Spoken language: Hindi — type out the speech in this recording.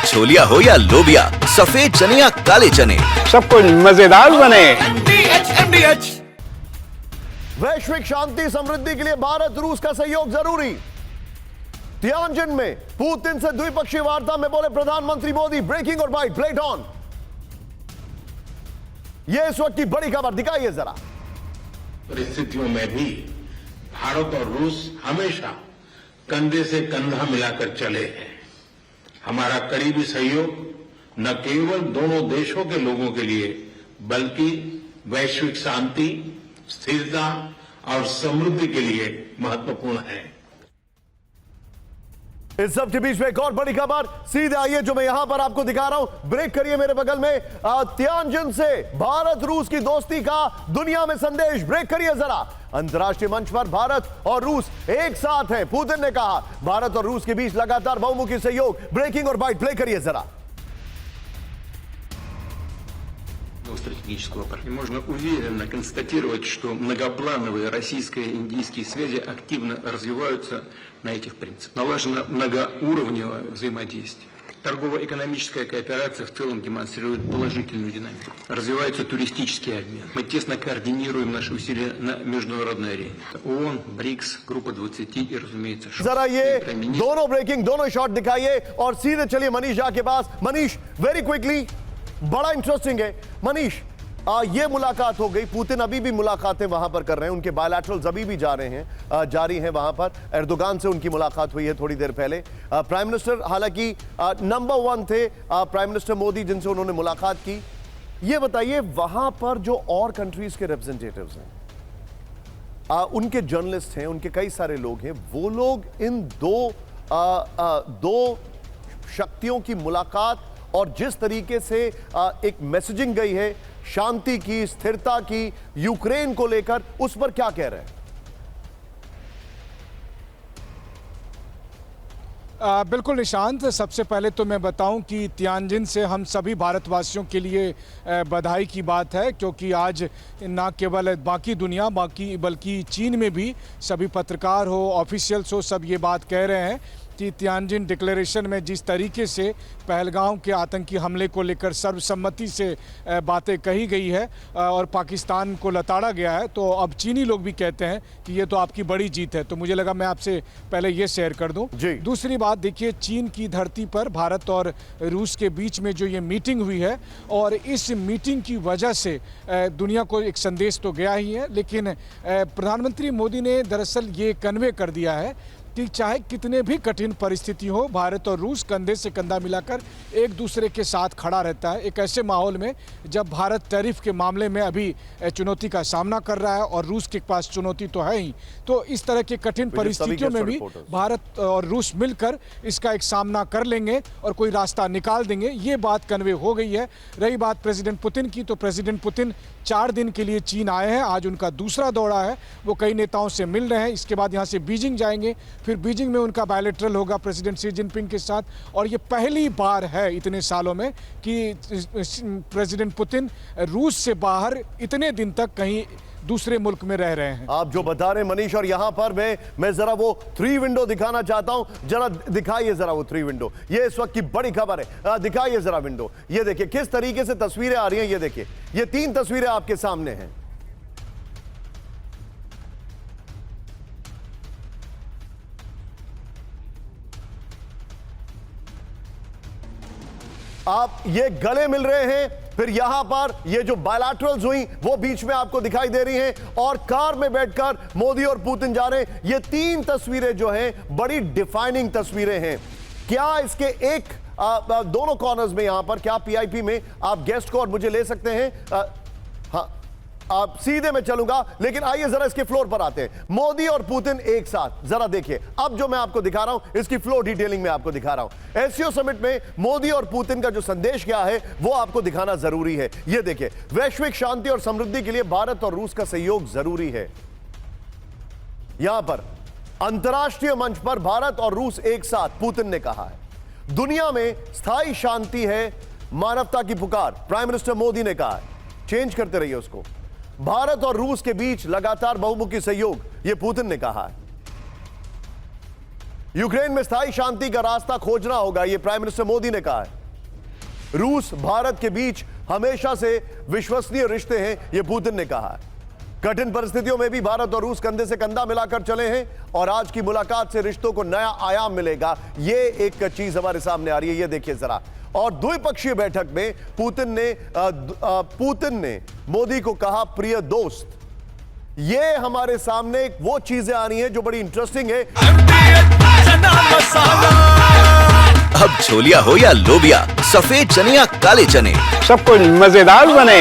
छोलिया हो या लोबिया, सफेद चने या काले चने, सब कुछ मजेदार बने। वैश्विक शांति समृद्धि के लिए भारत रूस का सहयोग जरूरी। तियानजिन में पुतिन से द्विपक्षीय वार्ता में बोले प्रधानमंत्री मोदी, ब्रेकिंग और बाइट, प्लेट ऑन। यह इस वक्त की बड़ी खबर, दिखाइए जरा। परिस्थितियों में भी भारत और रूस हमेशा कंधे से कंधा मिलाकर चले हैं। हमारा करीबी सहयोग न केवल दोनों देशों के लोगों के लिए बल्कि वैश्विक शांति, स्थिरता और समृद्धि के लिए महत्वपूर्ण है। इस सब के बीच में एक और बड़ी खबर, सीधे आइए जो मैं यहां पर आपको दिखा रहा हूं। ब्रेक करिए मेरे बगल में। तियानजिन से भारत रूस की दोस्ती का दुनिया में संदेश। ब्रेक करिए जरा। अंतर्राष्ट्रीय मंच पर भारत और रूस एक साथ हैं। पुतिन ने कहा भारत और रूस के बीच लगातार बहुमुखी सहयोग। ब्रेकिंग और बाइट, प्ले करिए जरा। Стратегического партнера. Можно уверенно констатировать, что многоплановые российско-индийские связи активно развиваются на этих принципах. Налажено многоуровневое взаимодействие. Торгово-экономическая кооперация в целом демонстрирует положительную динамику. Развивается туристический обмен. Мы тесно координируем наши усилия на международной арене. ООН, БРИКС, Группа 20 и, разумеется, जरा ये दोनों ब्रेकिंग, दोनों शॉट दिखाइए और सीधे चलिए मनीष झा के पास। मनीष, वेरी क्विकली, बड़ा इंटरेस्टिंग है। मनीष, ये मुलाकात हो गई। पुतिन अभी भी मुलाकातें वहां पर कर रहे हैं, उनके बायलैटरल्स अभी भी जारी हैं वहां पर। एर्दोगान से उनकी मुलाकात हुई है थोड़ी देर पहले। प्राइम मिनिस्टर, हालांकि नंबर 1 थे प्राइम मिनिस्टर मोदी, जिनसे उन्होंने मुलाकात की। ये बताइए, वहां पर जो और कंट्रीज के रिप्रेजेंटेटिव्स हैं, उनके जर्नलिस्ट हैं, उनके कई सारे लोग हैं, वो लोग इन दो शक्तियों की मुलाकात और जिस तरीके से एक मैसेजिंग गई है शांति की, स्थिरता की, यूक्रेन को लेकर, उस पर क्या कह रहे हैं? बिल्कुल निशांत, सबसे पहले तो मैं बताऊं कि तियानजिन से हम सभी भारतवासियों के लिए बधाई की बात है, क्योंकि आज ना केवल बाकी दुनिया बल्कि चीन में भी सभी पत्रकार हो, ऑफिशियल्स हो, सब ये बात कह रहे हैं कि तियानजिन डिक्लेरेशन में जिस तरीके से पहलगाम के आतंकी हमले को लेकर सर्वसम्मति से बातें कही गई है और पाकिस्तान को लताड़ा गया है, तो अब चीनी लोग भी कहते हैं कि ये तो आपकी बड़ी जीत है। तो मुझे लगा मैं आपसे पहले ये शेयर कर दूं। दूसरी बात देखिए, चीन की धरती पर भारत और रूस के बीच में जो ये मीटिंग हुई है, और इस मीटिंग की वजह से दुनिया को एक संदेश तो गया ही है, लेकिन प्रधानमंत्री मोदी ने दरअसल ये कन्वे कर दिया है कि चाहे कितने भी कठिन परिस्थिति हो, भारत और रूस कंधे से कंधा मिलाकर एक दूसरे के साथ खड़ा रहता है। एक ऐसे माहौल में जब भारत टैरिफ के मामले में अभी चुनौती का सामना कर रहा है और रूस के पास चुनौती तो है ही, तो इस तरह के कठिन परिस्थितियों में भी भारत और रूस मिलकर इसका एक सामना कर लेंगे और कोई रास्ता निकाल देंगे। ये बात कन्वे हो गई है। रही बात प्रेसिडेंट पुतिन की, तो प्रेसिडेंट पुतिन 4 दिन के लिए चीन आए हैं। आज उनका दूसरा दौरा है। वो कई नेताओं से मिल रहे हैं। इसके बाद यहाँ से बीजिंग जाएंगे, फिर बीजिंग में उनका बायलैटरल होगा प्रेसिडेंट शी जिनपिंग के साथ। और ये पहली बार है इतने सालों में कि प्रेसिडेंट पुतिन रूस से बाहर इतने दिन तक कहीं दूसरे मुल्क में रह रहे हैं। आप जो बता रहे हैं मनीष, और यहां पर मैं जरा वो 3 विंडो दिखाना चाहता हूं। जरा दिखाइए जरा वो 3 विंडो। ये इस वक्त की बड़ी खबर है। दिखाइए जरा विंडो। ये देखिए किस तरीके से तस्वीरें आ रही हैं। ये देखिए, ये 3 तस्वीरें आपके सामने हैं। आप ये गले मिल रहे हैं, फिर यहां पर ये जो बायलैटरल्स हुई वो बीच में आपको दिखाई दे रही हैं, और कार में बैठकर मोदी और पुतिन जा रहे हैं। ये 3 तस्वीरें जो हैं बड़ी डिफाइनिंग तस्वीरें हैं। क्या इसके एक दोनों कॉर्नर्स में यहां पर, क्या पीआईपी में आप गेस्ट को और मुझे ले सकते हैं? हाँ, आप सीधे में चलूंगा, लेकिन आइए जरा इसके फ्लोर पर आते हैं। मोदी और पुतिन एक साथ, जरा देखिए। अब जो मैं आपको दिखा रहा हूं इसकी फ्लोर डिटेलिंग में आपको दिखा रहा हूं। एससीओ समिट में मोदी और पुतिन का जो संदेश क्या है वो आपको दिखाना जरूरी है। यह देखिए, वैश्विक शांति और समृद्धि के लिए भारत और रूस का सहयोग जरूरी है। यहां पर अंतर्राष्ट्रीय मंच पर भारत और रूस एक साथ, पुतिन ने कहा है दुनिया में स्थायी शांति है मानवता की पुकार, प्राइम मिनिस्टर मोदी ने कहा है। चेंज करते रहिए उसको। भारत और रूस के बीच लगातार बहुमुखी सहयोग, यह पुतिन ने कहा है। यूक्रेन में स्थायी शांति का रास्ता खोजना होगा, यह प्राइम मिनिस्टर मोदी ने कहा है। रूस भारत के बीच हमेशा से विश्वसनीय रिश्ते हैं, यह पुतिन ने कहा है। कठिन परिस्थितियों में भी भारत और रूस कंधे से कंधा मिलाकर चले हैं और आज की मुलाकात से रिश्तों को नया आयाम मिलेगा, यह एक चीज हमारे सामने आ रही है। यह देखिए जरा। और द्विपक्षीय बैठक में पुतिन ने मोदी को कहा प्रिय दोस्त। ये हमारे सामने वो चीजें आ रही हैं जो बड़ी इंटरेस्टिंग है। अब छोलिया हो या लोबिया, सफेद चने या काले चने, सब कुछ मजेदार बने।